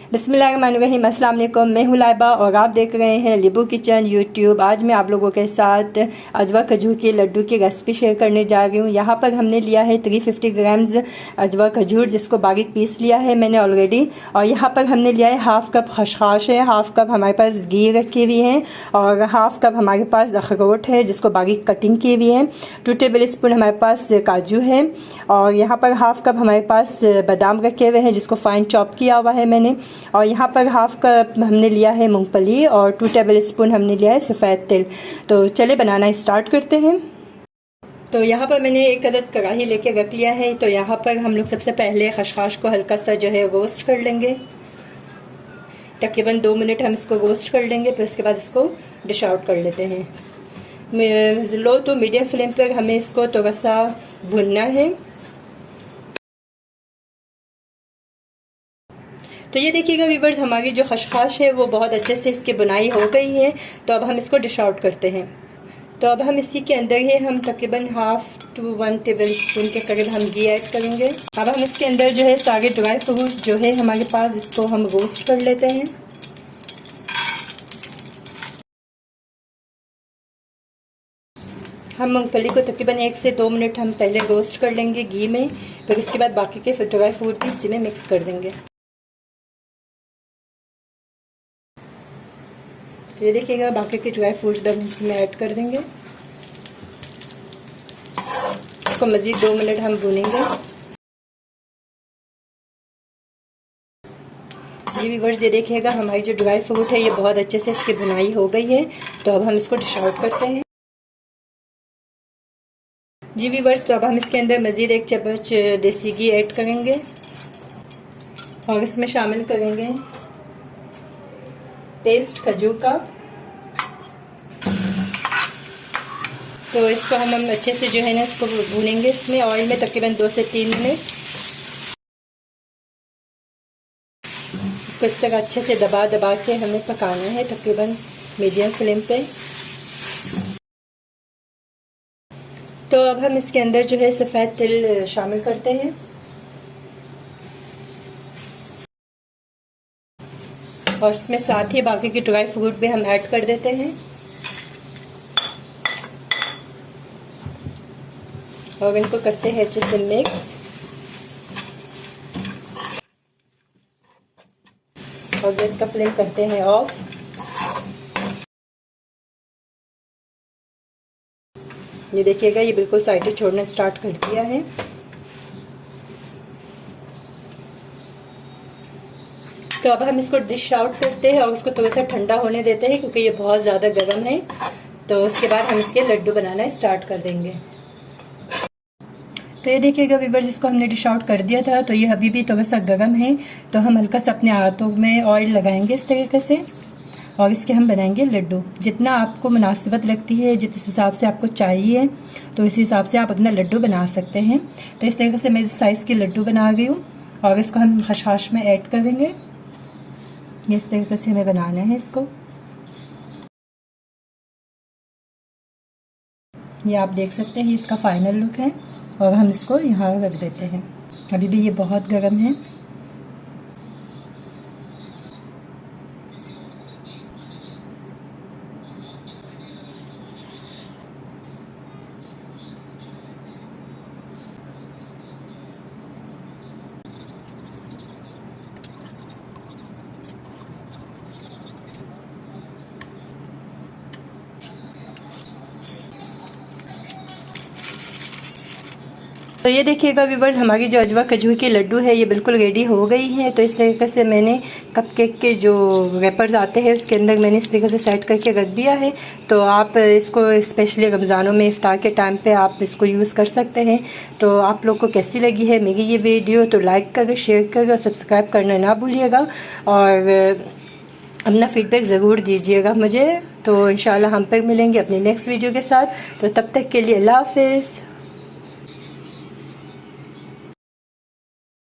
बिस्मिल्लाहिर्रहमानिर्रहीम। अस्सलाम वालेकुम। मैं हूँ लाइबा और आप देख रहे हैं लिबू किचन यूट्यूब। आज मैं आप लोगों के साथ अजवा खजूर के लड्डू की रेसिपी शेयर करने जा रही हूँ। यहाँ पर हमने लिया है 350 ग्राम्स अजवा खजूर, जिसको बारीक पीस लिया है मैंने ऑलरेडी। और यहाँ पर हमने लिया है हाफ़ कप खसखस है, हाफ़ कप हमारे पास घी रखी हुई है और हाफ़ कप हमारे पास अखरोट है जिसको बारीक कटिंग की हुई है। 2 टेबल स्पून हमारे पास काजू है और यहाँ पर हाफ़ कप हमारे पास बादाम रखे हुए हैं जिसको फाइन चॉप किया हुआ है मैंने। और यहाँ पर हाफ़ कप हमने लिया है मूंगफली और 2 टेबल स्पून हमने लिया है सफ़ेद तिल। तो चले बनाना स्टार्ट करते हैं। तो यहाँ पर मैंने एक अदद कढ़ाई लेके रख लिया है। तो यहाँ पर हम लोग सबसे पहले खसखस को हल्का सा जो है रोस्ट कर लेंगे। तकरीबन 2 मिनट हम इसको रोस्ट कर लेंगे, फिर उसके बाद इसको डिश आउट कर लेते हैं। लो तो मीडियम फ्लेम पर हमें इसको थोड़ा सा भुनना है। तो ये देखिएगा व्यूवर्स, हमारी जो खसखस है वो बहुत अच्छे से इसकी बुनाई हो गई है। तो अब हम इसको डिश आउट करते हैं। तो अब हम इसी के अंदर ही हम तकरीबन 1/2 to 1 टेबल स्पून के करीब हम घी ऐड करेंगे। अब हम इसके अंदर जो है सारे ड्राई फ्रूट जो है हमारे पास, इसको हम रोस्ट कर लेते हैं। हम मूंगफली को तकरीबन 1 से 2 मिनट हम पहले रोस्ट कर लेंगे घी में, फिर उसके बाद बाकी के ड्राई फ्रूट भी इसी में मिक्स कर देंगे। तो ये देखिएगा बाकी के ड्राई फ्रूट्स हम इसमें ऐड कर देंगे। इसको मज़ीद 2 मिनट हम भूनेंगे। ये व्यूअर्स, ये देखिएगा हमारी जो ड्राई फ्रूट है ये बहुत अच्छे से इसकी भुनाई हो गई है। तो अब हम इसको डिश आउट करते हैं। जी व्यूअर्स, तो अब हम इसके अंदर मज़ीद 1 चम्मच देसी घी ऐड करेंगे और इसमें शामिल करेंगे पेस्ट खजूर का। तो इसको हम अच्छे से जो है ना इसको भूनेंगे इसमें ऑयल में तकरीबन 2 से 3 मिनट। इसको इस तरह अच्छे से दबा दबा के हमें पकाना है तकरीबन मीडियम फ्लेम पे। तो अब हम इसके अंदर जो है सफ़ेद तिल शामिल करते हैं और इसमें साथ ही बाकी के ड्राई फ्रूट भी हम ऐड कर देते हैं और इनको करते हैं अच्छे से मिक्स। और गैस का फ्लेम करते हैं ऑफ। ये देखिएगा ये बिल्कुल साइडें छोड़ना स्टार्ट कर दिया है। तो अब हम इसको डिश आउट करते हैं और उसको थोड़ा सा ठंडा होने देते हैं क्योंकि ये बहुत ज़्यादा गर्म है। तो उसके बाद हम इसके लड्डू बनाना स्टार्ट कर देंगे। तो ये देखिएगा व्यूअर्स, इसको हमने डिश आउट कर दिया था। तो ये अभी भी थोड़ा सा गर्म है। तो हम हल्का सा अपने हाथों में ऑयल लगाएंगे इस तरीके से और इसके हम बनाएंगे लड्डू। जितना आपको मुनासिबत लगती है, जिस हिसाब से आपको चाहिए, तो इस हिसाब से आप अपना लड्डू बना सकते हैं। तो इस तरीके से मैं इस साइज़ के लड्डू बना रही हूँ और इसको हम खसखस में ऐड करेंगे। इस तरीके से हमें बनाना है इसको। ये आप देख सकते हैं, ये इसका फाइनल लुक है और हम इसको यहाँ रख देते हैं। अभी भी ये बहुत गर्म है। तो ये देखिएगा व्यूवर्स, हमारी जो अजवा खजूर की लड्डू है ये बिल्कुल रेडी हो गई है। तो इस तरीके से मैंने कपकेक के जो रैपर्स आते हैं उसके अंदर मैंने इस तरीके से सेट करके रख दिया है। तो आप इसको स्पेशली रमज़ानों में इफ्तार के टाइम पे आप इसको यूज़ कर सकते हैं। तो आप लोग को कैसी लगी है मेरी ये वीडियो, तो लाइक करें, शेयर करें और सब्सक्राइब करना ना भूलिएगा और अपना फीडबैक ज़रूर दीजिएगा मुझे। तो इंशाल्लाह हम फिर मिलेंगे अपनी नेक्स्ट वीडियो के साथ। तो तब तक के लिए अल्लाह हाफ़िज़।